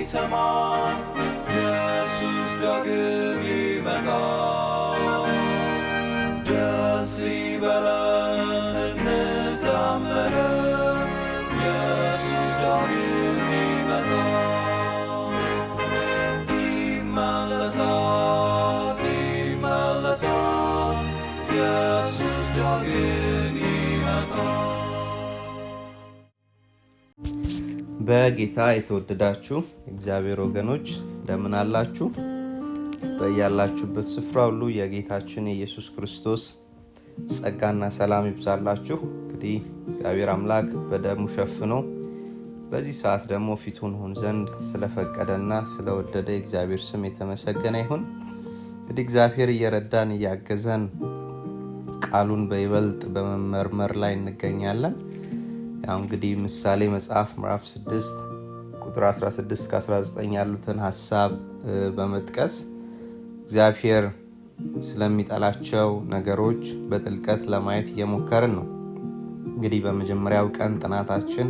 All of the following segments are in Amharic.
ሊሰማ ኢየሱስ ዳግም ይመጣል። ደስ ይበለን እንዘምር፣ ኢየሱስ ዳግም ይመጣል። ይመለሳል ይመለሳል፣ ኢየሱስ ዳግም ይመጣል። በጌታ የተወደዳችሁ እግዚአብሔር ወገኖች እንደምን አላችሁ? በያላችሁበት ስፍራ ሁሉ የጌታችን የኢየሱስ ክርስቶስ ጸጋና ሰላም ይብዛላችሁ። እንግዲህ እግዚአብሔር አምላክ በደሙ ሸፍኖ በዚህ ሰዓት ደግሞ ፊቱን ሆን ዘንድ ስለፈቀደና ስለወደደ እግዚአብሔር ስም የተመሰገነ ይሁን። እንግዲህ እግዚአብሔር እየረዳን እያገዘን ቃሉን በይበልጥ በመመርመር ላይ እንገኛለን። ያው እንግዲህ ምሳሌ መጽሐፍ ምዕራፍ 6 ቁጥር 16-19 ያሉትን ሐሳብ በመጥቀስ እግዚአብሔር ስለሚጠላቸው ነገሮች በጥልቀት ለማየት እየሞከርን ነው። እንግዲህ በመጀመሪያው ቀን ጥናታችን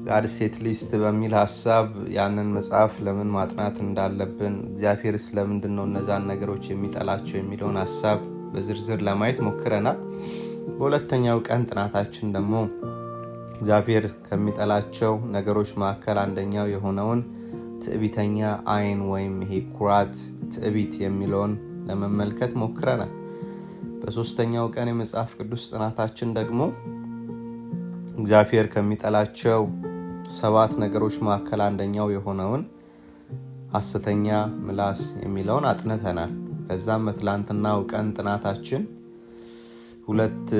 ጋድ ሴት ሊስት በሚል ሐሳብ ያንን መጽሐፍ ለምን ማጥናት እንዳለብን፣ እግዚአብሔር ስለምንድን ነው እነዛን ነገሮች የሚጠላቸው የሚለውን ሐሳብ በዝርዝር ለማየት ሞክረናል። በሁለተኛው ቀን ጥናታችን ደግሞ እግዚአብሔር ከሚጠላቸው ነገሮች መካከል አንደኛው የሆነውን ትዕቢተኛ አይን ወይም ይሄ ኩራት፣ ትዕቢት የሚለውን ለመመልከት ሞክረናል። በሶስተኛው ቀን የመጽሐፍ ቅዱስ ጥናታችን ደግሞ እግዚአብሔር ከሚጠላቸው 7 ነገሮች መካከል አንደኛው የሆነውን ሐሰተኛ ምላስ የሚለውን አጥንተናል። ከዛም በትላንትናው ቀን ጥናታችን 2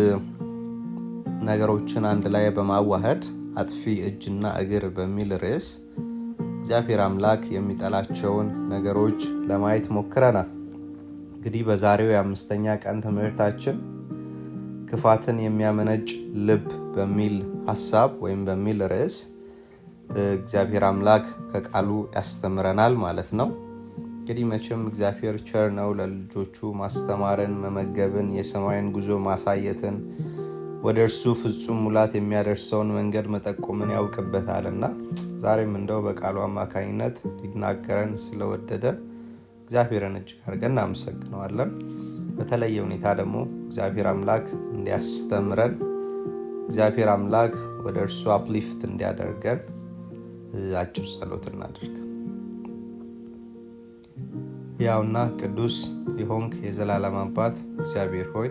ነገሮችን አንድ ላይ በማዋሃድ አጥፊ እጅና እግር በሚል ርዕስ እግዚአብሔር አምላክ የሚጠላቸውን ነገሮች ለማየት ሞክረናል። እንግዲህ በዛሬው የ5ኛ ቀን ትምህርታችን ክፋትን የሚያመነጭ ልብ በሚል ሐሳብ ወይም በሚል ርዕስ እግዚአብሔር አምላክ ከቃሉ ያስተምረናል ማለት ነው። እንግዲህ መቼም እግዚአብሔር ቸር ነው፣ ለልጆቹ ማስተማርን፣ መመገብን፣ የሰማይን ጉዞ ማሳየትን፣ ወደ እርሱ ፍጹም ሙላት የሚያደርሰውን መንገድ መጠቆምን ያውቅበታልና ዛሬም እንደው በቃሉ አማካኝነት ሊናገረን ስለወደደ እግዚአብሔርን እጅግ አድርገን እናመሰግነዋለን። በተለየ ሁኔታ ደግሞ እግዚአብሔር አምላክ እንዲያስተምረን፣ እግዚአብሔር አምላክ ወደ እርሱ አፕሊፍት እንዲያደርገን አጭር ጸሎት እናድርግ። ያውና ቅዱስ የሆንክ የዘላለም አባት እግዚአብሔር ሆይ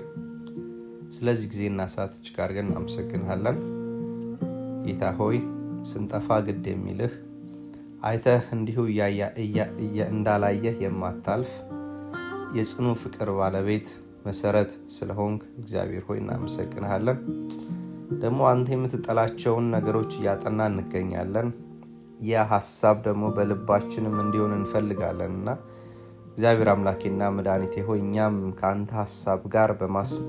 ስለዚህ ጊዜና ሰዓት እጅግ አድርገን እናመሰግንሃለን። ጌታ ሆይ ስንጠፋ ግድ የሚልህ አይተህ እንዲሁ እንዳላየህ የማታልፍ የጽኑ ፍቅር ባለቤት መሰረት ስለሆንክ እግዚአብሔር ሆይ እናመሰግንሃለን። ደግሞ አንተ የምትጠላቸውን ነገሮች እያጠና እንገኛለን። ያ ሐሳብ ደግሞ በልባችንም እንዲሆን እንፈልጋለንና እግዚአብሔር አምላኬና መድኃኒቴ ሆይ እኛም ከአንተ ሐሳብ ጋር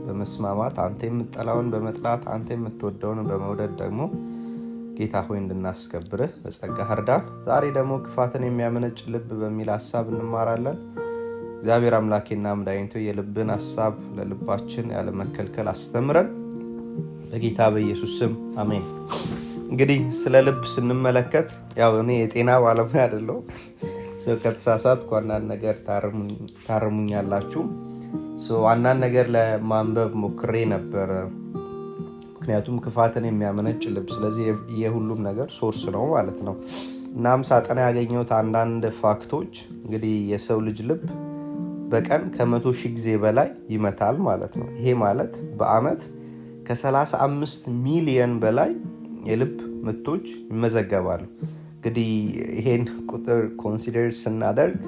በመስማማት አንተ የምትጠላውን በመጥላት አንተ የምትወደውን በመውደድ ደግሞ ጌታ ሆይ እንድናስከብርህ በጸጋህ እርዳን። ዛሬ ደግሞ ክፋትን የሚያመነጭ ልብ በሚል ሐሳብ እንማራለን። እግዚአብሔር አምላኬና መድኃኒቴ የልብን ሐሳብ ለልባችን ያለ መከልከል አስተምረን በጌታ በኢየሱስ ስም አሜን። እንግዲህ ስለ ልብ ስንመለከት ያው እኔ የጤና ባለሙያ አይደለሁም። ሰው ከተሳሳትኩ አንዳንድ ነገር ታርሙኛላችሁ። አንዳንድ ነገር ለማንበብ ሞክሬ ነበር፣ ምክንያቱም ክፋትን የሚያመነጭ ልብ፣ ስለዚህ የሁሉም ነገር ሶርስ ነው ማለት ነው። እናም ሳጠና ያገኘሁት አንዳንድ ፋክቶች እንግዲህ የሰው ልጅ ልብ በቀን ከ100,000 ጊዜ በላይ ይመታል ማለት ነው። ይሄ ማለት በአመት ከ35 ሚሊዮን በላይ የልብ ምቶች ይመዘገባሉ። እንግዲህ ይሄን ቁጥር ኮንሲደር ስናደርግ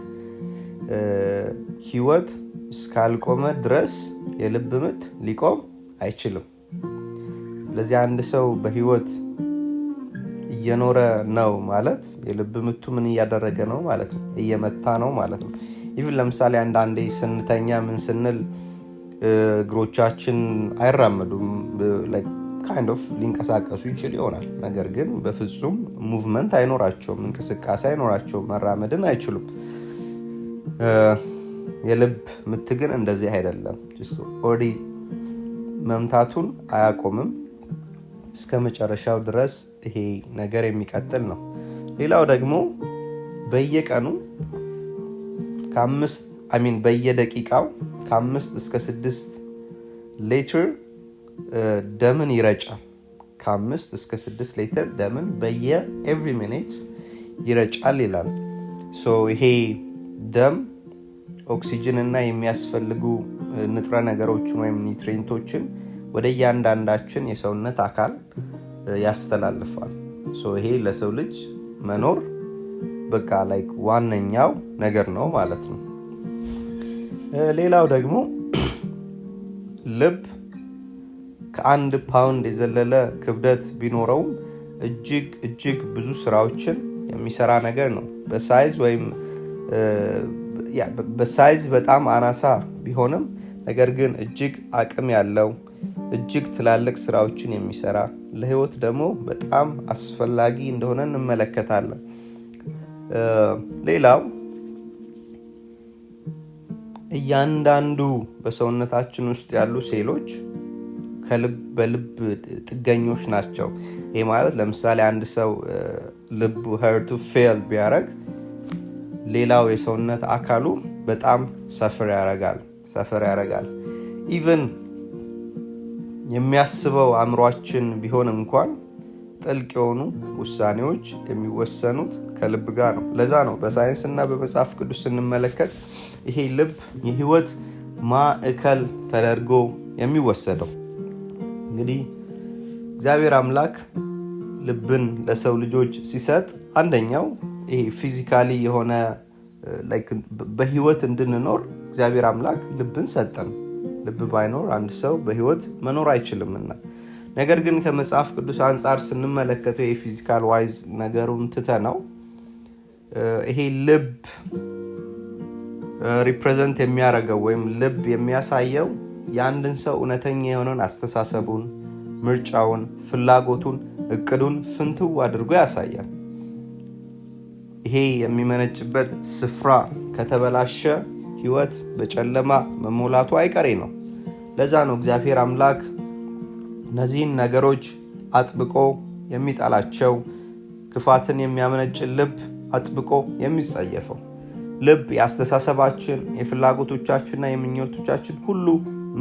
ህይወት እስካልቆመ ድረስ የልብ ምት ሊቆም አይችልም። ስለዚህ አንድ ሰው በህይወት እየኖረ ነው ማለት የልብ ምቱ ምን እያደረገ ነው ማለት ነው? እየመታ ነው ማለት ነው። ኢቭን ለምሳሌ አንዳንዴ ስንተኛ ምን ስንል እግሮቻችን አይራመዱም፣ kind of ሊንቀሳቀሱ ይችል ይሆናል። ነገር ግን በፍጹም ሙቭመንት አይኖራቸውም፣ እንቅስቃሴ አይኖራቸውም፣ መራመድን አይችሉም። የልብ ምት ግን እንደዚህ አይደለም። ኦልሬዲ መምታቱን አያቆምም፣ እስከ መጨረሻው ድረስ ይሄ ነገር የሚቀጥል ነው። ሌላው ደግሞ በየቀኑ በየደቂቃው ከ5 እስከ 6 ሊትር ደምን ይረጫል። ከ5 እስከ 6 ሊትር ደምን every minute ይረጫል ይላል። ይሄ ደም ኦክሲጅን እና የሚያስፈልጉ ንጥረ ነገሮችን ወይም ኒውትሪየንቶችን ወደ እያንዳንዳችን የሰውነት አካል ያስተላልፋል። ይሄ ለሰው ልጅ መኖር በቃ ዋነኛው ነገር ነው ማለት ነው። ሌላው ደግሞ ልብ ከ1 ፓውንድ የዘለለ ክብደት ቢኖረውም እጅግ ብዙ ስራዎችን የሚሰራ ነገር ነው። በሳይዝ በጣም አናሳ ቢሆንም ነገር ግን እጅግ አቅም ያለው እጅግ ትላልቅ ስራዎችን የሚሰራ ለህይወት ደግሞ በጣም አስፈላጊ እንደሆነ እንመለከታለን። ሌላው እያንዳንዱ በሰውነታችን ውስጥ ያሉ ሴሎች በልብ ጥገኞች ናቸው። ይሄ ማለት ለምሳሌ አንድ ሰው ልቡ ሄርቱ ፌል ቢያደርግ ሌላው የሰውነት አካሉ በጣም ሰፈር ያደርጋል። ኢቭን የሚያስበው አእምሯችን ቢሆን እንኳን ጥልቅ የሆኑ ውሳኔዎች የሚወሰኑት ከልብ ጋር ነው። ለዛ ነው በሳይንስና በመጽሐፍ ቅዱስ ስንመለከት ይሄ ልብ የህይወት ማዕከል ተደርጎ የሚወሰደው። እንግዲህ እግዚአብሔር አምላክ ልብን ለሰው ልጆች ሲሰጥ አንደኛው ይሄ ፊዚካሊ የሆነ በህይወት እንድንኖር እግዚአብሔር አምላክ ልብን ሰጠን። ልብ ባይኖር አንድ ሰው በህይወት መኖር አይችልምና። ነገር ግን ከመጽሐፍ ቅዱስ አንጻር ስንመለከተው ይሄ ፊዚካል ዋይዝ ነገሩን ትተነው ይሄ ልብ ሪፕሬዘንት የሚያደርገው ወይም ልብ የሚያሳየው የአንድን ሰው እውነተኛ የሆነውን አስተሳሰቡን፣ ምርጫውን፣ ፍላጎቱን፣ እቅዱን ፍንትው አድርጎ ያሳያል። ይሄ የሚመነጭበት ስፍራ ከተበላሸ ህይወት በጨለማ መሞላቱ አይቀሬ ነው። ለዛ ነው እግዚአብሔር አምላክ እነዚህን ነገሮች አጥብቆ የሚጠላቸው፣ ክፋትን የሚያመነጭ ልብ አጥብቆ የሚጸየፈው። ልብ የአስተሳሰባችን፣ የፍላጎቶቻችንና የምኞቶቻችን ሁሉ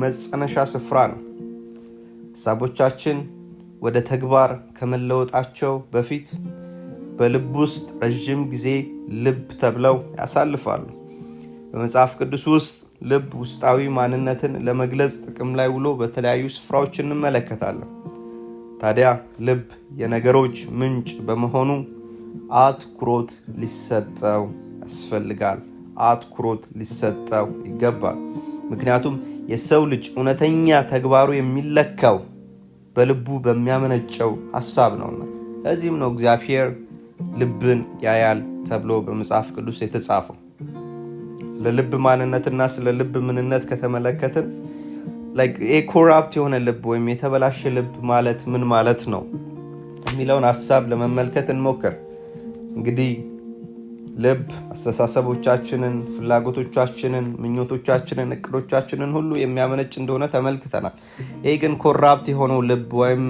መጸነሻ ስፍራ ነው። ሐሳቦቻችን ወደ ተግባር ከመለወጣቸው በፊት በልብ ውስጥ ረጅም ጊዜ ልብ ተብለው ያሳልፋሉ። በመጽሐፍ ቅዱስ ውስጥ ልብ ውስጣዊ ማንነትን ለመግለጽ ጥቅም ላይ ውሎ በተለያዩ ስፍራዎች እንመለከታለን። ታዲያ ልብ የነገሮች ምንጭ በመሆኑ አትኩሮት ሊሰጠው ያስፈልጋል። አትኩሮት ሊሰጠው ይገባል። ምክንያቱም የሰው ልጅ እውነተኛ ተግባሩ የሚለካው በልቡ በሚያመነጨው ሐሳብ ነውና። ለዚህም ነው እግዚአብሔር ልብን ያያል ተብሎ በመጽሐፍ ቅዱስ የተጻፈው። ስለ ልብ ማንነትና ስለ ልብ ምንነት ከተመለከትን ኮራፕት የሆነ ልብ ወይም የተበላሸ ልብ ማለት ምን ማለት ነው የሚለውን ሐሳብ ለመመልከት እንሞክር። እንግዲህ ልብ አስተሳሰቦቻችንን፣ ፍላጎቶቻችንን፣ ምኞቶቻችንን፣ እቅዶቻችንን ሁሉ የሚያመነጭ እንደሆነ ተመልክተናል። ይሄ ግን ኮራፕት የሆነው ልብ ወይም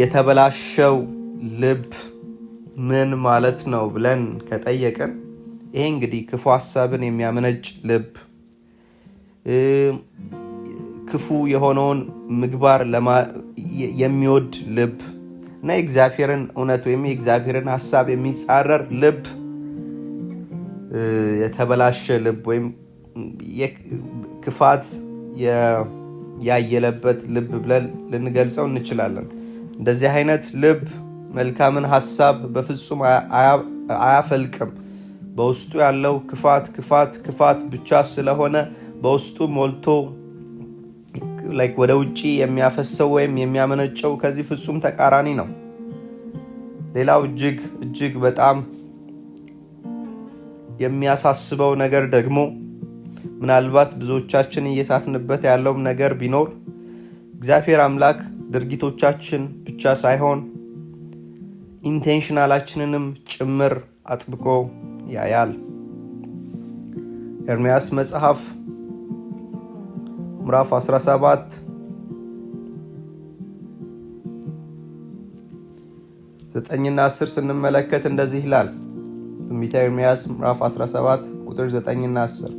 የተበላሸው ልብ ምን ማለት ነው ብለን ከጠየቅን ይሄ እንግዲህ ክፉ ሐሳብን የሚያመነጭ ልብ፣ ክፉ የሆነውን ምግባር የሚወድ ልብ እና የእግዚአብሔርን እውነት ወይም የእግዚአብሔርን ሐሳብ የሚጻረር ልብ የተበላሸ ልብ ወይም ክፋት ያየለበት ልብ ብለን ልንገልጸው እንችላለን። እንደዚህ አይነት ልብ መልካምን ሐሳብ በፍጹም አያፈልቅም። በውስጡ ያለው ክፋት ብቻ ስለሆነ በውስጡ ሞልቶ ወደ ውጪ የሚያፈሰው ወይም የሚያመነጨው ከዚህ ፍጹም ተቃራኒ ነው። ሌላው እጅግ በጣም የሚያሳስበው ነገር ደግሞ ምናልባት ብዙዎቻችን እየሳትንበት ያለውም ነገር ቢኖር እግዚአብሔር አምላክ ድርጊቶቻችን ብቻ ሳይሆን ኢንቴንሽናላችንንም ጭምር አጥብቆ ያያል። ኤርምያስ መጽሐፍ ምዕራፍ 17 9 እና 10 ስንመለከት እንደዚህ ይላል። ትንቢተ ኤርምያስ ምዕራፍ 17 ቁጥር 9 እና 10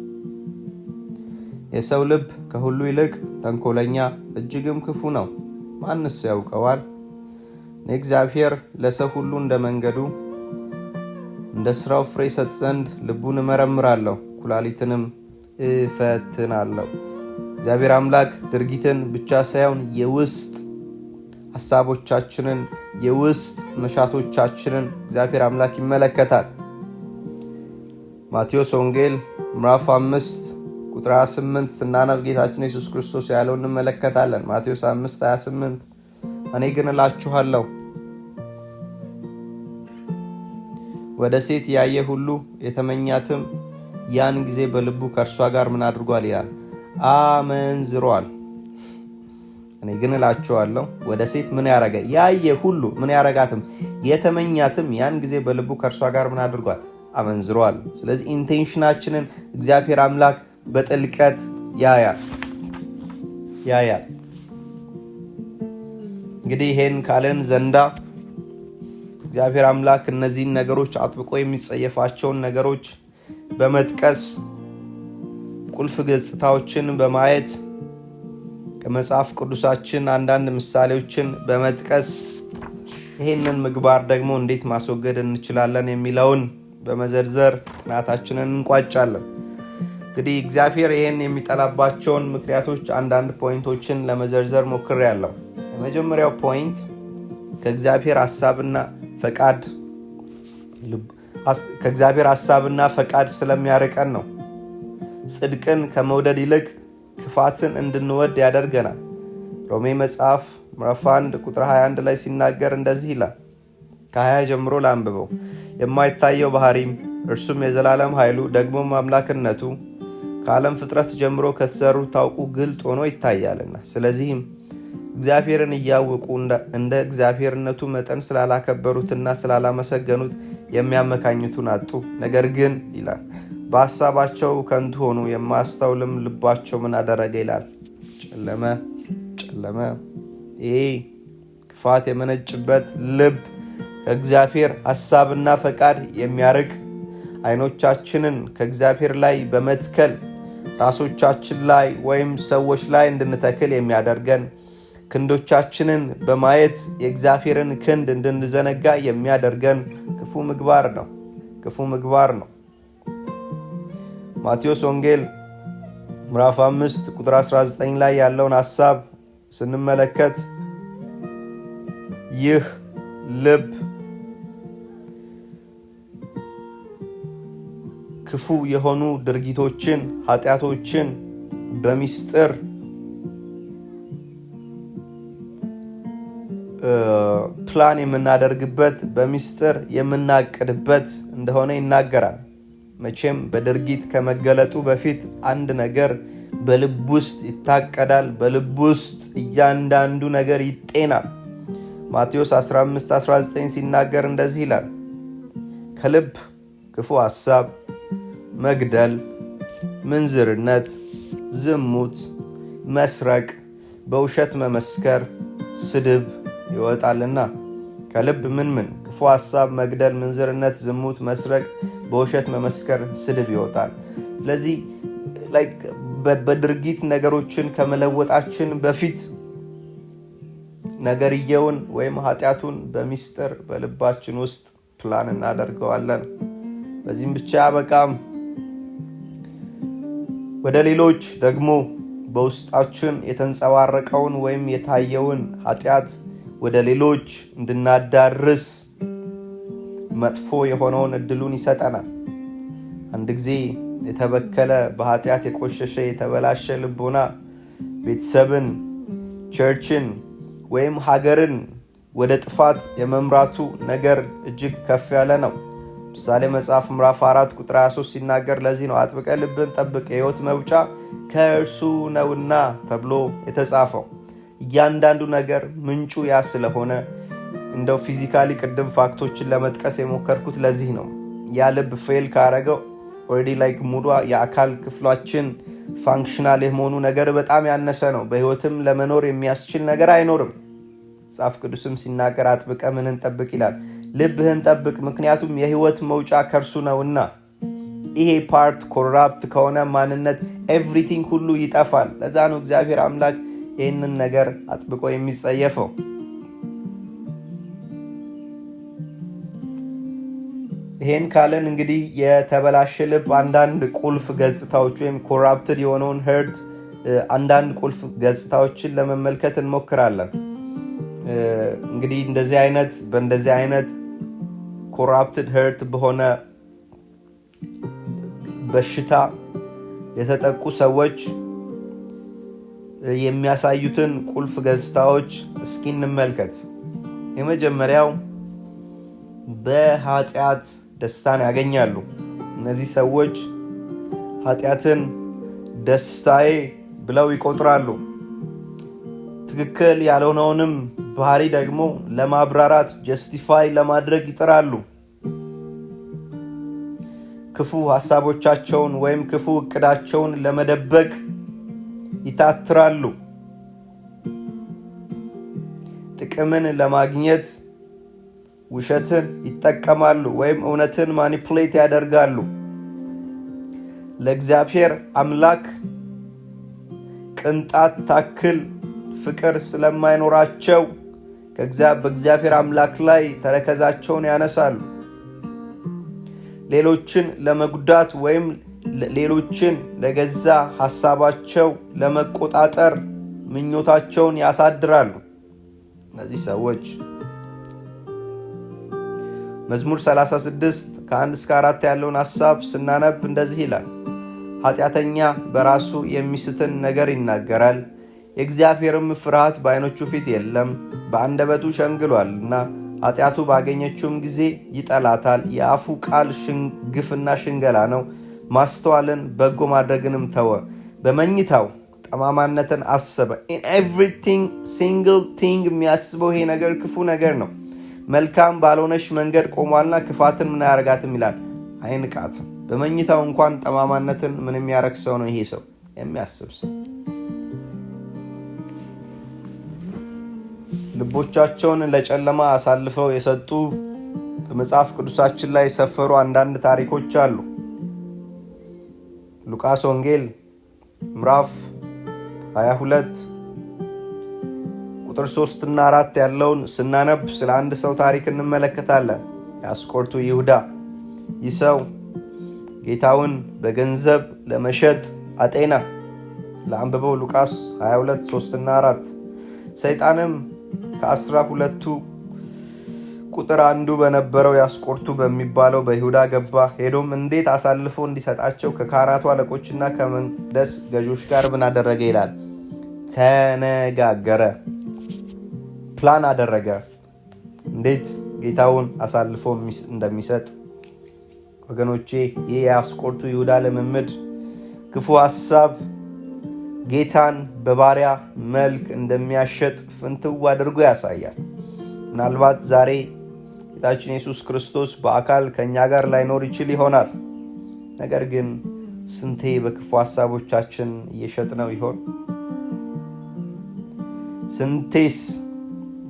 የሰው ልብ ከሁሉ ይልቅ ተንኮለኛ እጅግም ክፉ ነው፣ ማንስ ያውቀዋል? እኔ እግዚአብሔር ለሰው ሁሉ እንደ መንገዱ እንደ ስራው ፍሬ ሰጥ ዘንድ ልቡን እመረምራለሁ፣ ኩላሊትንም እፈትናለሁ። እግዚአብሔር አምላክ ድርጊትን ብቻ ሳይሆን የውስጥ ሐሳቦቻችንን የውስጥ መሻቶቻችንን እግዚአብሔር አምላክ ይመለከታል። ማቴዎስ ወንጌል ምዕራፍ 5 ቁጥር 28 ስናነብ ጌታችን ኢየሱስ ክርስቶስ ያለው እንመለከታለን። ማቴዎስ 5:28 እኔ ግን እላችኋለሁ ወደ ሴት ያየ ሁሉ የተመኛትም ያን ጊዜ በልቡ ከእርሷ ጋር ምን አድርጓል ይላል? አመንዝሯል። እኔ ግን እላችኋለሁ ወደ ሴት ምን ያረገ ያየ ሁሉ ምን ያረጋትም የተመኛትም ያን ጊዜ በልቡ ከእርሷ ጋር ምን አድርጓል? አመንዝሯል። ስለዚህ ኢንቴንሽናችንን እግዚአብሔር አምላክ በጥልቀት ያያል። እንግዲህ ይሄን ካለን ዘንዳ እግዚአብሔር አምላክ እነዚህን ነገሮች አጥብቆ የሚጸየፋቸውን ነገሮች በመጥቀስ ቁልፍ ገጽታዎችን በማየት ከመጽሐፍ ቅዱሳችን አንዳንድ ምሳሌዎችን በመጥቀስ ይሄንን ምግባር ደግሞ እንዴት ማስወገድ እንችላለን የሚለውን በመዘርዘር ጥናታችንን እንቋጫለን። እንግዲህ እግዚአብሔር ይሄን የሚጠላባቸውን ምክንያቶች አንዳንድ ፖይንቶችን ለመዘርዘር ሞክሬያለሁ። የመጀመሪያው ፖይንት ከእግዚአብሔር ሐሳብና ፈቃድ ስለሚያርቀን ነው። ጽድቅን ከመውደድ ይልቅ ክፋትን እንድንወድ ያደርገናል። ሮሜ መጽሐፍ ምዕራፍ 1 ቁጥር 21 ላይ ሲናገር እንደዚህ ይላል። ከ20 ጀምሮ ላንብበው። የማይታየው ባህሪም እርሱም የዘላለም ኃይሉ ደግሞም አምላክነቱ ከዓለም ፍጥረት ጀምሮ ከተሰሩ ታውቁ ግልጥ ሆኖ ይታያልና፣ ስለዚህም እግዚአብሔርን እያወቁ እንደ እግዚአብሔርነቱ መጠን ስላላከበሩትና ስላላመሰገኑት የሚያመካኙትን አጡ። ነገር ግን ይላል በሐሳባቸው ከንቱ ሆኑ፣ የማያስተውልም ልባቸው ምን አደረገ ይላል? ጨለመ። ይሄ ክፋት የመነጭበት ልብ ከእግዚአብሔር ሐሳብና ፈቃድ የሚያርቅ አይኖቻችንን ከእግዚአብሔር ላይ በመትከል ራሶቻችን ላይ ወይም ሰዎች ላይ እንድንተክል የሚያደርገን፣ ክንዶቻችንን በማየት የእግዚአብሔርን ክንድ እንድንዘነጋ የሚያደርገን ክፉ ምግባር ነው። ማቴዎስ ወንጌል ምዕራፍ 5 ቁጥር 19 ላይ ያለውን ሐሳብ ስንመለከት ይህ ልብ ክፉ የሆኑ ድርጊቶችን፣ ኃጢአቶችን በሚስጥር ፕላን የምናደርግበት በሚስጥር የምናቅድበት እንደሆነ ይናገራል። መቼም በድርጊት ከመገለጡ በፊት አንድ ነገር በልብ ውስጥ ይታቀዳል። በልብ ውስጥ እያንዳንዱ ነገር ይጤናል። ማቴዎስ 15:19 ሲናገር እንደዚህ ይላል፣ ከልብ ክፉ ሐሳብ፣ መግደል፣ ምንዝርነት፣ ዝሙት፣ መስረቅ፣ በውሸት መመስከር፣ ስድብ ይወጣልና። ከልብ ምን ክፉ ሐሳብ፣ መግደል፣ ምንዝርነት፣ ዝሙት፣ መስረቅ፣ በውሸት መመስከር፣ ስድብ ይወጣል። ስለዚህ በድርጊት ነገሮችን ከመለወጣችን በፊት ነገርየውን ወይም ኃጢአቱን በሚስጥር በልባችን ውስጥ ፕላን እናደርገዋለን። በዚህም ብቻ አበቃም። ወደ ሌሎች ደግሞ በውስጣችን የተንጸባረቀውን ወይም የታየውን ኃጢአት ወደ ሌሎች እንድናዳርስ መጥፎ የሆነውን እድሉን ይሰጠናል። አንድ ጊዜ የተበከለ በኃጢአት የቆሸሸ የተበላሸ ልቦና ቤተሰብን፣ ቸርችን ወይም ሀገርን ወደ ጥፋት የመምራቱ ነገር እጅግ ከፍ ያለ ነው። ምሳሌ መጽሐፍ ምዕራፍ 4 ቁጥር 23 ሲናገር ለዚህ ነው አጥብቀ ልብን ጠብቅ የሕይወት መውጫ ከእርሱ ነውና ተብሎ የተጻፈው። እያንዳንዱ ነገር ምንጩ ያ ስለሆነ እንደው ፊዚካሊ ቅድም ፋክቶችን ለመጥቀስ የሞከርኩት ለዚህ ነው። ያ ልብ ፌል ካረገው ኦልሬዲ ሙሉ የአካል ክፍላችን ፋንክሽናል የመሆኑ ነገር በጣም ያነሰ ነው። በህይወትም ለመኖር የሚያስችል ነገር አይኖርም። መጽሐፍ ቅዱስም ሲናገር አጥብቀ ምን እንጠብቅ ይላል? ልብህን ጠብቅ፣ ምክንያቱም የህይወት መውጫ ከእርሱ ነውና። ይሄ ፓርት ኮራፕት ከሆነ ማንነት ኤቭሪቲንግ ሁሉ ይጠፋል። ለዛ ነው እግዚአብሔር አምላክ ይህንን ነገር አጥብቆ የሚጸየፈው። ይሄን ካለን እንግዲህ የተበላሸ ልብ አንዳንድ ቁልፍ ገጽታዎች ወይም ኮራፕትድ የሆነውን ሄርት አንዳንድ ቁልፍ ገጽታዎችን ለመመልከት እንሞክራለን። እንግዲህ በእንደዚህ አይነት ኮራፕትድ ሄርት በሆነ በሽታ የተጠቁ ሰዎች የሚያሳዩትን ቁልፍ ገጽታዎች እስኪ እንመልከት። የመጀመሪያው በኃጢአት ደስታን ያገኛሉ። እነዚህ ሰዎች ኃጢአትን ደስታዬ ብለው ይቆጥራሉ። ትክክል ያልሆነውንም ባህሪ ደግሞ ለማብራራት ጀስቲፋይ ለማድረግ ይጥራሉ። ክፉ ሐሳቦቻቸውን ወይም ክፉ እቅዳቸውን ለመደበቅ ይታትራሉ። ጥቅምን ለማግኘት ውሸትን ይጠቀማሉ ወይም እውነትን ማኒፑሌት ያደርጋሉ። ለእግዚአብሔር አምላክ ቅንጣት ታክል ፍቅር ስለማይኖራቸው በእግዚአብሔር አምላክ ላይ ተረከዛቸውን ያነሳሉ። ሌሎችን ለመጉዳት ወይም ሌሎችን ለገዛ ሐሳባቸው ለመቆጣጠር ምኞታቸውን ያሳድራሉ። እነዚህ ሰዎች መዝሙር 36 ከ1-4 ያለውን ሐሳብ ስናነብ እንደዚህ ይላል። ኃጢአተኛ በራሱ የሚስትን ነገር ይናገራል፣ የእግዚአብሔርም ፍርሃት በዓይኖቹ ፊት የለም። በአንደበቱ ሸንግሏልና ኃጢአቱ ባገኘችውም ጊዜ ይጠላታል። የአፉ ቃል ግፍና ሽንገላ ነው። ማስተዋልን በጎ ማድረግንም ተወ። በመኝታው ጠማማነትን አሰበ። in everything single thing የሚያስበው ይሄ ነገር ክፉ ነገር ነው። መልካም ባልሆነች መንገድ ቆሟልና ክፋትን ምን አያረጋትም ይላል፣ አይንቃትም። በመኝታው እንኳን ጠማማነትን ምን የሚያረግ ሰው ነው ይሄ ሰው? የሚያስብ ሰው። ልቦቻቸውን ለጨለማ አሳልፈው የሰጡ በመጽሐፍ ቅዱሳችን ላይ የሰፈሩ አንዳንድ ታሪኮች አሉ። ሉቃስ ወንጌል ምዕራፍ 22 ቁጥር 3-4 ያለውን ስናነብ ስለ አንድ ሰው ታሪክ እንመለከታለን። የአስቆርቱ ይሁዳ። ይህ ሰው ጌታውን በገንዘብ ለመሸጥ አጤና። ለአንብበው ሉቃስ 22 3-4 ሰይጣንም ከ12ቱ ቁጥር አንዱ በነበረው ያስቆርቱ በሚባለው በይሁዳ ገባ። ሄዶም እንዴት አሳልፎ እንዲሰጣቸው ከካህናቱ አለቆችና ከመቅደስ ገዦች ጋር ምን አደረገ ይላል፣ ተነጋገረ፣ ፕላን አደረገ እንዴት ጌታውን አሳልፎ እንደሚሰጥ። ወገኖቼ ይህ የአስቆርቱ ይሁዳ ልምምድ ክፉ ሐሳብ ጌታን በባሪያ መልክ እንደሚያሸጥ ፍንትው አድርጎ ያሳያል። ምናልባት ዛሬ ጌታችን ኢየሱስ ክርስቶስ በአካል ከኛ ጋር ላይኖር ይችል ይሆናል። ነገር ግን ስንቴ በክፉ ሐሳቦቻችን እየሸጥነው ይሆን? ስንቴስ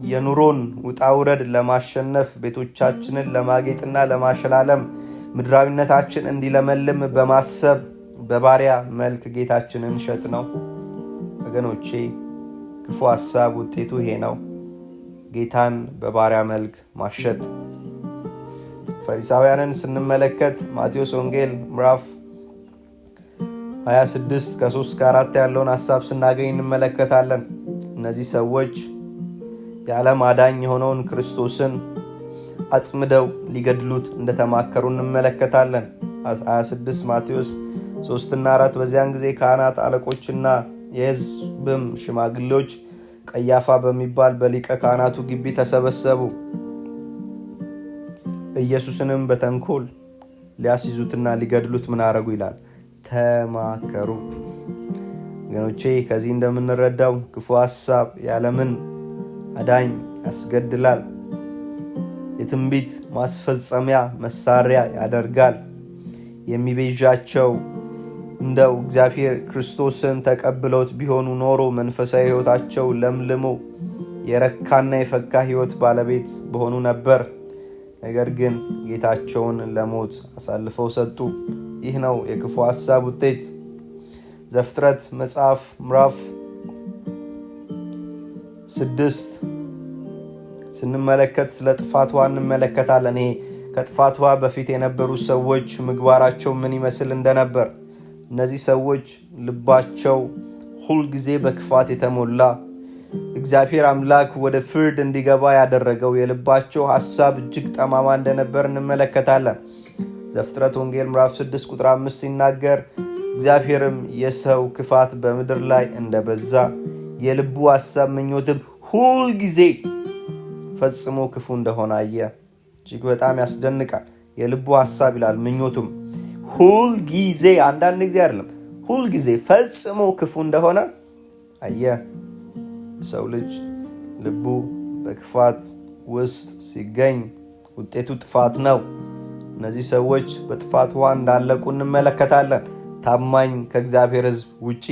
የኑሮን ውጣ ውረድ ለማሸነፍ ቤቶቻችንን ለማጌጥና ለማሸላለም ምድራዊነታችን እንዲለመልም በማሰብ በባሪያ መልክ ጌታችንን ሸጥ ነው። ወገኖቼ ክፉ ሐሳብ ውጤቱ ይሄ ነው፣ ጌታን በባሪያ መልክ ማሸጥ። ፈሪሳውያንን ስንመለከት ማቴዎስ ወንጌል ምዕራፍ 26 ከ3-4 ያለውን ሐሳብ ስናገኝ እንመለከታለን። እነዚህ ሰዎች የዓለም አዳኝ የሆነውን ክርስቶስን አጥምደው ሊገድሉት እንደተማከሩ እንመለከታለን። 26 ማቴዎስ 3-4 በዚያን ጊዜ ካህናት አለቆችና የሕዝብም ሽማግሌዎች ቀያፋ በሚባል በሊቀ ካህናቱ ግቢ ተሰበሰቡ። ኢየሱስንም በተንኮል ሊያስይዙትና ሊገድሉት ምን አረጉ ይላል፣ ተማከሩ። ወገኖቼ ከዚህ እንደምንረዳው ክፉ ሐሳብ የዓለምን አዳኝ ያስገድላል፣ የትንቢት ማስፈጸሚያ መሳሪያ ያደርጋል። የሚቤዣቸው እንደው እግዚአብሔር ክርስቶስን ተቀብለውት ቢሆኑ ኖሮ መንፈሳዊ ሕይወታቸው ለምልሞ የረካና የፈካ ሕይወት ባለቤት በሆኑ ነበር። ነገር ግን ጌታቸውን ለሞት አሳልፈው ሰጡ። ይህ ነው የክፉ ሐሳብ ውጤት። ዘፍጥረት መጽሐፍ ምዕራፍ 6 ስንመለከት ስለ ጥፋት ውሃ እንመለከታለን። ይሄ ከጥፋት ውሃ በፊት የነበሩ ሰዎች ምግባራቸው ምን ይመስል እንደነበር፣ እነዚህ ሰዎች ልባቸው ሁል ጊዜ በክፋት የተሞላ፣ እግዚአብሔር አምላክ ወደ ፍርድ እንዲገባ ያደረገው የልባቸው ሐሳብ እጅግ ጠማማ እንደነበር እንመለከታለን። ዘፍጥረት ወንጌል ምዕራፍ 6 ቁጥር 5 ሲናገር እግዚአብሔርም የሰው ክፋት በምድር ላይ እንደበዛ የልቡ ሐሳብ ምኞትም ሁል ጊዜ ፈጽሞ ክፉ እንደሆነ አየ። እጅግ በጣም ያስደንቃል። የልቡ ሐሳብ ይላል፣ ምኞቱም ሁል ጊዜ፣ አንዳንድ ጊዜ አይደለም፣ ሁል ጊዜ ፈጽሞ ክፉ እንደሆነ አየ። ሰው ልጅ ልቡ በክፋት ውስጥ ሲገኝ ውጤቱ ጥፋት ነው። እነዚህ ሰዎች በጥፋት ውሃ እንዳለቁ እንመለከታለን። ታማኝ ከእግዚአብሔር ሕዝብ ውጪ።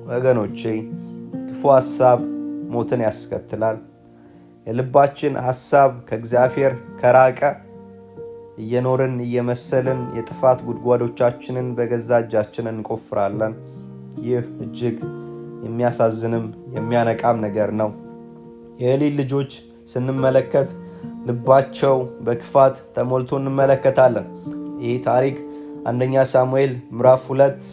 ወገኖቼ ክፉ ሐሳብ ሞትን ያስከትላል። የልባችን ሐሳብ ከእግዚአብሔር ከራቀ እየኖርን እየመሰልን የጥፋት ጉድጓዶቻችንን በገዛ እጃችን እንቆፍራለን። ይህ እጅግ የሚያሳዝንም የሚያነቃም ነገር ነው። የኤሊ ልጆች ስንመለከት ልባቸው በክፋት ተሞልቶ እንመለከታለን። ይህ ታሪክ አንደኛ ሳሙኤል ምዕራፍ 2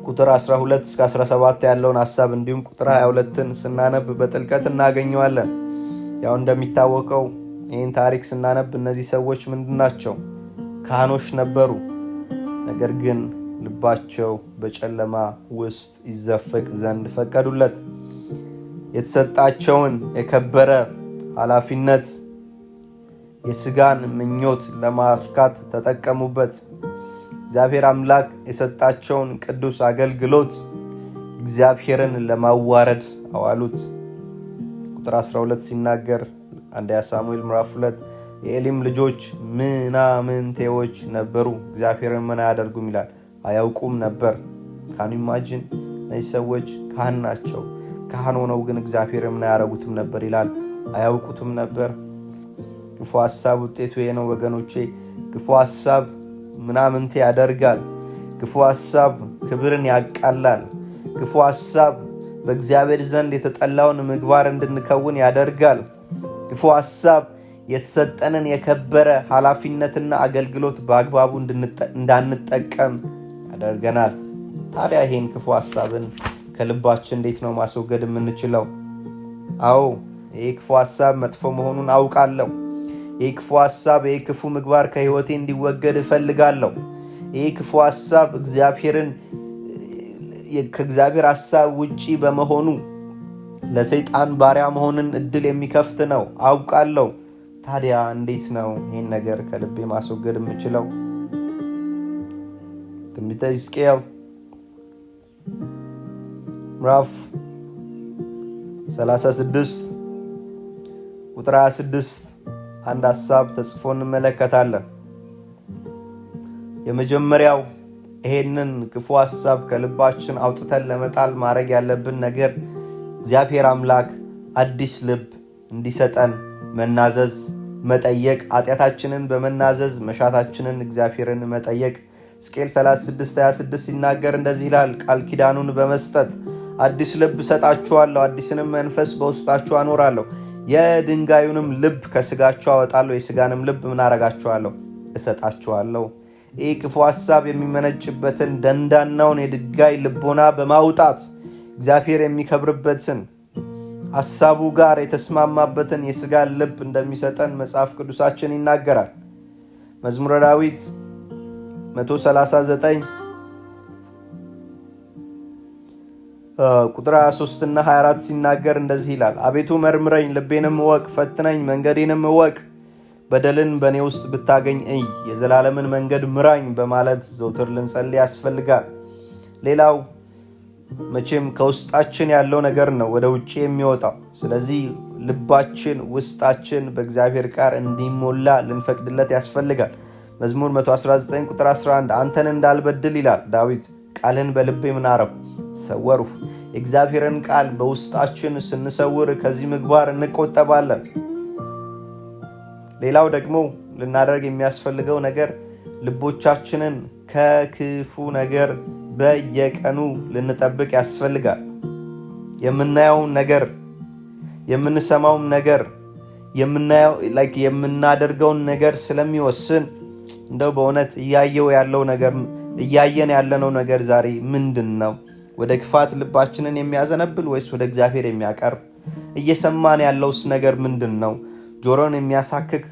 ቁጥር 12 እስከ 17 ያለውን ሐሳብ እንዲሁም ቁጥር 22ን ስናነብ በጥልቀት እናገኘዋለን። ያው እንደሚታወቀው ይህን ታሪክ ስናነብ እነዚህ ሰዎች ምንድናቸው? ካህኖች ነበሩ። ነገር ግን ልባቸው በጨለማ ውስጥ ይዘፈቅ ዘንድ ፈቀዱለት። የተሰጣቸውን የከበረ ኃላፊነት የስጋን ምኞት ለማርካት ተጠቀሙበት። እግዚአብሔር አምላክ የሰጣቸውን ቅዱስ አገልግሎት እግዚአብሔርን ለማዋረድ አዋሉት። ቁጥር 12 ሲናገር አንደኛ ሳሙኤል ምዕራፍ 2 የኤሊም ልጆች ምናምንቴዎች ነበሩ፣ እግዚአብሔርን ምን አያደርጉም ይላል፣ አያውቁም ነበር። ካን ኢማጂን? እነዚህ ሰዎች ካህን ናቸው። ካህን ሆነው ግን እግዚአብሔርን ምን አያደርጉትም ነበር ይላል፣ አያውቁትም ነበር። ክፉ ሐሳብ ውጤቱ ይሄ ነው ወገኖቼ። ክፉ ሐሳብ ምናምንቴ ያደርጋል። ክፉ ሐሳብ ክብርን ያቃላል። ክፉ ሐሳብ በእግዚአብሔር ዘንድ የተጠላውን ምግባር እንድንከውን ያደርጋል። ክፉ ሐሳብ የተሰጠንን የከበረ ኃላፊነትና አገልግሎት በአግባቡ እንዳንጠቀም ያደርገናል። ታዲያ ይሄን ክፉ ሐሳብን ከልባችን እንዴት ነው ማስወገድ የምንችለው? አዎ ይህ ክፉ ሐሳብ መጥፎ መሆኑን አውቃለሁ። ይህ ክፉ ሐሳብ፣ ይህ ክፉ ምግባር ከሕይወቴ እንዲወገድ እፈልጋለሁ። ይህ ክፉ ሐሳብ ከእግዚአብሔር ሐሳብ ውጪ በመሆኑ ለሰይጣን ባሪያ መሆንን እድል የሚከፍት ነው አውቃለሁ። ታዲያ እንዴት ነው ይህን ነገር ከልቤ ማስወገድ የምችለው? ትንቢተ ሕዝቅኤል ምዕራፍ 36 ቁጥር 26 አንድ ሐሳብ ተጽፎ እንመለከታለን። የመጀመሪያው ይሄንን ክፉ ሐሳብ ከልባችን አውጥተን ለመጣል ማድረግ ያለብን ነገር እግዚአብሔር አምላክ አዲስ ልብ እንዲሰጠን መናዘዝ፣ መጠየቅ፣ ኃጢአታችንን በመናዘዝ መሻታችንን እግዚአብሔርን መጠየቅ። ሕዝቅኤል 36:26 ሲናገር እንደዚህ ይላል፣ ቃል ኪዳኑን በመስጠት አዲስ ልብ እሰጣችኋለሁ፣ አዲስንም መንፈስ በውስጣችሁ አኖራለሁ፣ የድንጋዩንም ልብ ከስጋችሁ አወጣለሁ፣ የስጋንም ልብ ምን አረጋችኋለሁ? እሰጣችኋለሁ። ይህ ክፉ ሐሳብ የሚመነጭበትን ደንዳናውን የድንጋይ ልቦና በማውጣት እግዚአብሔር የሚከብርበትን ሐሳቡ ጋር የተስማማበትን የስጋ ልብ እንደሚሰጠን መጽሐፍ ቅዱሳችን ይናገራል። መዝሙረ ዳዊት 139 ቁጥር 23 እና 24 ሲናገር እንደዚህ ይላል፣ አቤቱ መርምረኝ፣ ልቤንም እወቅ፣ ፈትነኝ፣ መንገዴንም እወቅ፣ በደልን በእኔ ውስጥ ብታገኝ እይ፣ የዘላለምን መንገድ ምራኝ በማለት ዘውትር ልንጸልይ ያስፈልጋል። ሌላው መቼም ከውስጣችን ያለው ነገር ነው ወደ ውጭ የሚወጣው። ስለዚህ ልባችን፣ ውስጣችን በእግዚአብሔር ቃል እንዲሞላ ልንፈቅድለት ያስፈልጋል። መዝሙር 119 ቁጥር 11 አንተን እንዳልበድል ይላል ዳዊት፣ ቃልህን በልቤ ምን አረኩ? ሰወርሁ፣ የእግዚአብሔርን ቃል በውስጣችን ስንሰውር ከዚህ ምግባር እንቆጠባለን። ሌላው ደግሞ ልናደርግ የሚያስፈልገው ነገር ልቦቻችንን ከክፉ ነገር በየቀኑ ልንጠብቅ ያስፈልጋል። የምናየውን ነገር፣ የምንሰማውን ነገር፣ የምናደርገውን ነገር ስለሚወስን እንደው በእውነት እያየን ያለነው ነገር ዛሬ ምንድን ነው? ወደ ክፋት ልባችንን የሚያዘነብል ወይስ ወደ እግዚአብሔር የሚያቀርብ? እየሰማን ያለውስ ነገር ምንድን ነው? ጆሮን የሚያሳክክ፣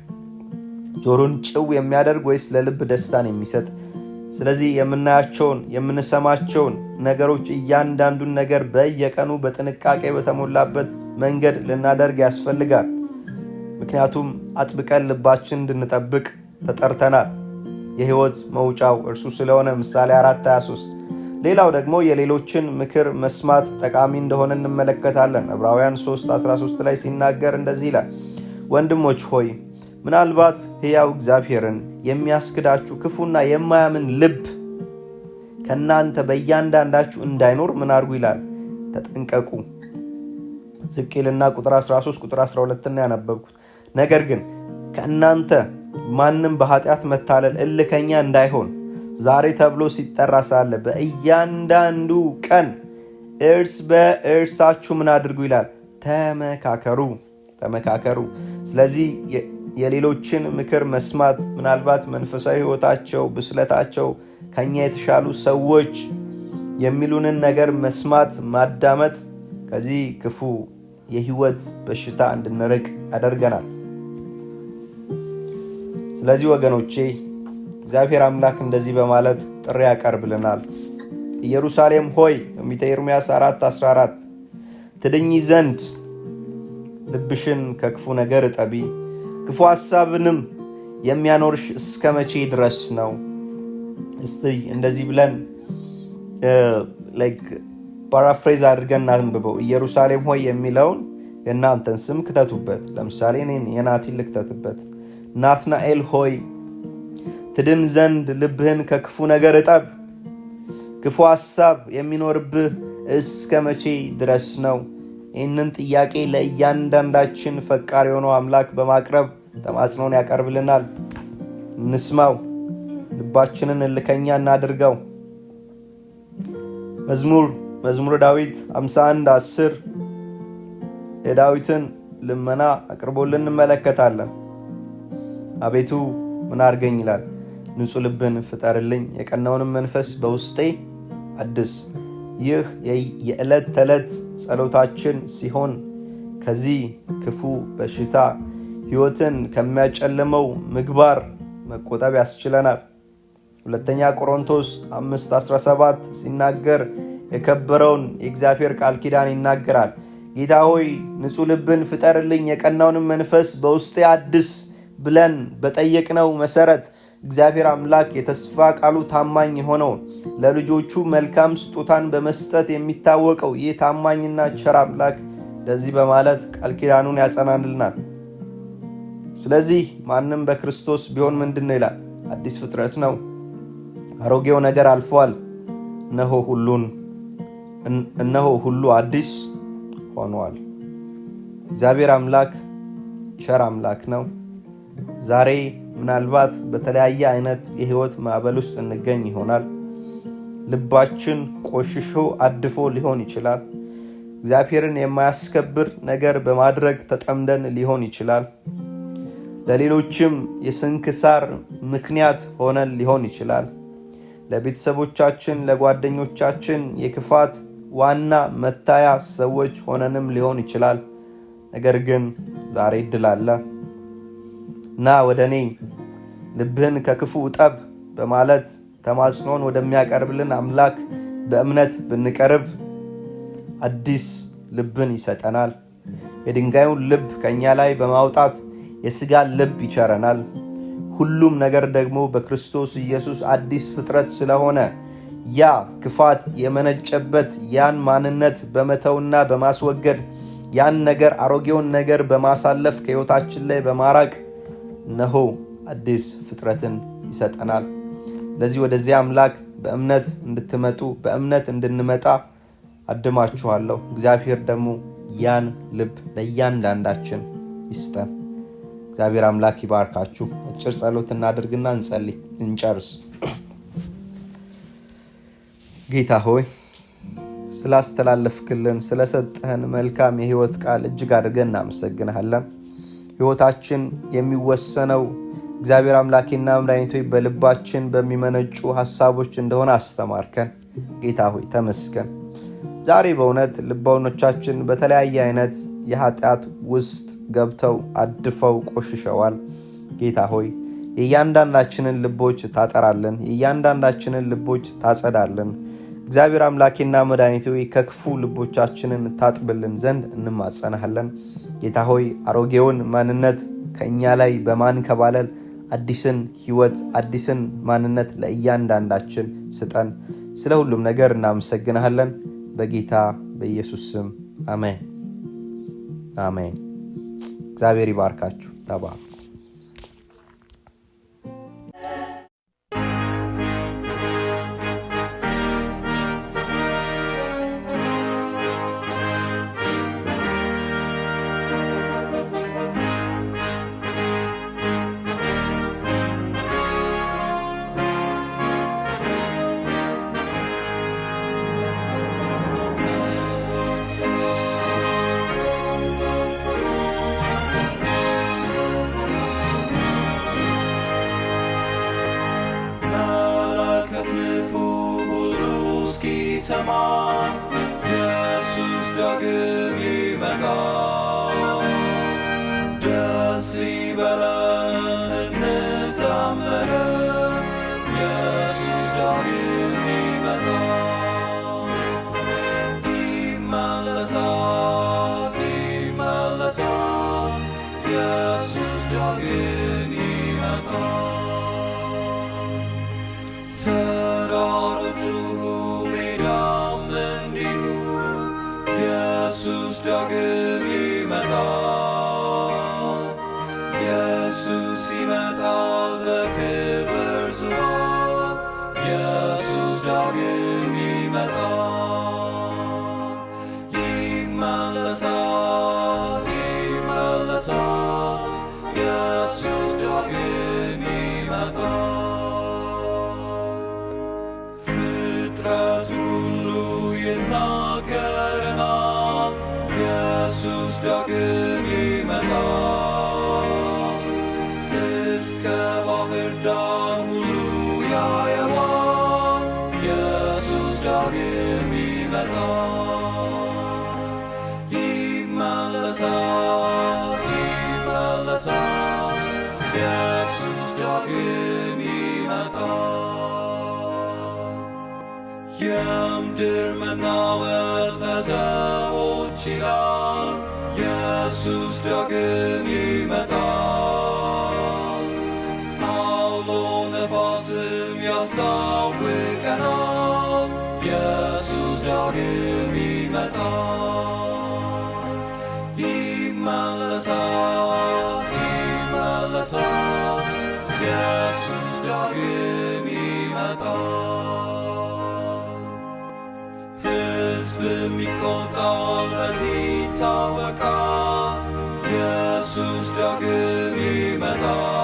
ጆሮን ጭው የሚያደርግ ወይስ ለልብ ደስታን የሚሰጥ? ስለዚህ የምናያቸውን የምንሰማቸውን ነገሮች እያንዳንዱን ነገር በየቀኑ በጥንቃቄ በተሞላበት መንገድ ልናደርግ ያስፈልጋል። ምክንያቱም አጥብቀን ልባችን እንድንጠብቅ ተጠርተናል። የሕይወት መውጫው እርሱ ስለሆነ ምሳሌ 4:23። ሌላው ደግሞ የሌሎችን ምክር መስማት ጠቃሚ እንደሆነ እንመለከታለን። ዕብራውያን 3:13 ላይ ሲናገር እንደዚህ ይላል፣ ወንድሞች ሆይ ምናልባት ሕያው እግዚአብሔርን የሚያስክዳችሁ ክፉና የማያምን ልብ ከእናንተ በእያንዳንዳችሁ እንዳይኖር ምን አድርጉ ይላል? ተጠንቀቁ። ዝቅ ይልና ቁጥር 13 ቁጥር 12 ያነበብኩት፣ ነገር ግን ከእናንተ ማንም በኃጢአት መታለል እልከኛ እንዳይሆን ዛሬ ተብሎ ሲጠራ ሳለ በእያንዳንዱ ቀን እርስ በእርሳችሁ ምን አድርጉ ይላል? ተመካከሩ። ስለዚህ የሌሎችን ምክር መስማት፣ ምናልባት መንፈሳዊ ሕይወታቸው ብስለታቸው ከኛ የተሻሉ ሰዎች የሚሉንን ነገር መስማት፣ ማዳመጥ ከዚህ ክፉ የሕይወት በሽታ እንድንርቅ ያደርገናል። ስለዚህ ወገኖቼ እግዚአብሔር አምላክ እንደዚህ በማለት ጥሪ ያቀርብልናል። ኢየሩሳሌም ሆይ ትንቢተ ኤርምያስ 4:14 ትድኚ ዘንድ ልብሽን ከክፉ ነገር እጠቢ፣ ክፉ ሐሳብንም የሚያኖርሽ እስከ መቼ ድረስ ነው? እስቲ እንደዚህ ብለን ፓራፍሬዝ አድርገን እናንብበው። ኢየሩሳሌም ሆይ የሚለውን የእናንተን ስም ክተቱበት። ለምሳሌ እኔን የናቲን ልክተትበት። ናትናኤል ሆይ ትድን ዘንድ ልብህን ከክፉ ነገር እጠብ፣ ክፉ ሐሳብ የሚኖርብህ እስከ መቼ ድረስ ነው? ይህንን ጥያቄ ለእያንዳንዳችን ፈቃሪ የሆነው አምላክ በማቅረብ ተማጽኖን ያቀርብልናል። እንስማው፣ ልባችንን እልከኛ እናድርገው። መዝሙር ዳዊት 51:10 የዳዊትን ልመና አቅርቦልን እንመለከታለን። አቤቱ ምን አድርገኝ ይላል? ንጹሕ ልብን ፍጠርልኝ፣ የቀናውንም መንፈስ በውስጤ አድስ። ይህ የዕለት ተዕለት ጸሎታችን ሲሆን ከዚህ ክፉ በሽታ ሕይወትን ከሚያጨልመው ምግባር መቆጠብ ያስችለናል። 2 ቆሮንቶስ 5:17 ሲናገር የከበረውን የእግዚአብሔር ቃል ኪዳን ይናገራል። ጌታ ሆይ ንጹሕ ልብን ፍጠርልኝ፣ የቀናውንም መንፈስ በውስጤ አድስ ብለን በጠየቅነው መሰረት እግዚአብሔር አምላክ የተስፋ ቃሉ ታማኝ የሆነውን ለልጆቹ መልካም ስጦታን በመስጠት የሚታወቀው ይህ ታማኝና ቸር አምላክ እንደዚህ በማለት ቃል ኪዳኑን ያጸናልናል። ስለዚህ ማንም በክርስቶስ ቢሆን ምንድን ነው ይላል? አዲስ ፍጥረት ነው። አሮጌው ነገር አልፏል፣ እነሆ ሁሉ አዲስ ሆኗል። እግዚአብሔር አምላክ ቸር አምላክ ነው። ዛሬ ምናልባት በተለያየ አይነት የህይወት ማዕበል ውስጥ እንገኝ ይሆናል። ልባችን ቆሽሾ አድፎ ሊሆን ይችላል። እግዚአብሔርን የማያስከብር ነገር በማድረግ ተጠምደን ሊሆን ይችላል። ለሌሎችም የስንክሳር ምክንያት ሆነን ሊሆን ይችላል። ለቤተሰቦቻችን፣ ለጓደኞቻችን የክፋት ዋና መታያ ሰዎች ሆነንም ሊሆን ይችላል። ነገር ግን ዛሬ እድል አለ እና ወደ እኔ ልብህን ከክፉ እጠብ በማለት ተማጽኖን ወደሚያቀርብልን አምላክ በእምነት ብንቀርብ አዲስ ልብን ይሰጠናል። የድንጋዩን ልብ ከኛ ላይ በማውጣት የሥጋን ልብ ይቸረናል። ሁሉም ነገር ደግሞ በክርስቶስ ኢየሱስ አዲስ ፍጥረት ስለሆነ ያ ክፋት የመነጨበት ያን ማንነት በመተውና በማስወገድ ያን ነገር አሮጌውን ነገር በማሳለፍ ከሕይወታችን ላይ በማራቅ እነሆ አዲስ ፍጥረትን ይሰጠናል። ለዚህ ወደዚህ አምላክ በእምነት እንድትመጡ በእምነት እንድንመጣ አድማችኋለሁ። እግዚአብሔር ደግሞ ያን ልብ ለእያንዳንዳችን ይስጠን። እግዚአብሔር አምላክ ይባርካችሁ። አጭር ጸሎት እናድርግና እንጨርስ። ጌታ ሆይ ስላስተላለፍክልን ስለሰጠህን መልካም የህይወት ቃል እጅግ አድርገን እናመሰግንሃለን። ህይወታችን የሚወሰነው እግዚአብሔር አምላኬና መድኃኒቴ በልባችን በሚመነጩ ሐሳቦች እንደሆነ አስተማርከን። ጌታ ሆይ ተመስገን። ዛሬ በእውነት ልቦናችን በተለያየ አይነት የኃጢአት ውስጥ ገብተው አድፈው ቆሽሸዋል። ጌታ ሆይ የእያንዳንዳችንን ልቦች ታጠራለን፣ የእያንዳንዳችንን ልቦች ታጸዳለን። እግዚአብሔር አምላኬና መድኃኒቴ ከክፉ ልቦቻችንን ታጥብልን ዘንድ እንማጸናሃለን። ጌታ ሆይ አሮጌውን ማንነት ከእኛ ላይ በማንከባለል አዲስን ህይወት አዲስን ማንነት ለእያንዳንዳችን ስጠን። ስለ ሁሉም ነገር እናመሰግናለን። በጌታ በኢየሱስ ስም አሜን አሜን። እግዚአብሔር ይባርካችሁ። ተባረኩ። ሰማ ኢየሱስ ዳግም ይመጣል። ደስ ይበለን እንዘምር፣ ኢየሱስ ዳግም ይመጣል። ይመለሳል ይመለሳል፣ ኢየሱስ ዳግም ይመጣል። ተራሮቹ ኢየሱስ ዳግም ይመጣል። ኢየሱስ ይመጣል በክብር ዙፋን። ኢየሱስ ዳግም ይመጣል። ይመለሳል ይመለሳል፣ ኢየሱስ ዳግም ይመጣል። ፍጥረቱ ሁሉ ይናገረናል፣ ኢየሱስ ዳግም ይመጣል። እስከ ባህር ዳር ሁሉ ያየዋል፣ ኢየሱስ ዳግም ይመጣል። ይመለሳል ይመለሳል፣ ኢየሱስ ዳግም ይመጣል። የምድር መናወጥ ለሰዎች ይላል፣ ኢየሱስ ዳግም ይመጣል። አውሎ ነፋስም ያስታውቀናል፣ ኢየሱስ ዳግም ይመጣል። ይመለሳል ይመለሳል፣ ኢየሱስ ዳግም ይመጣል። ሕዝብም ይቆጣል፣ በዚህ ይታወቃል፣ ኢየሱስ ዳግም ይመጣል።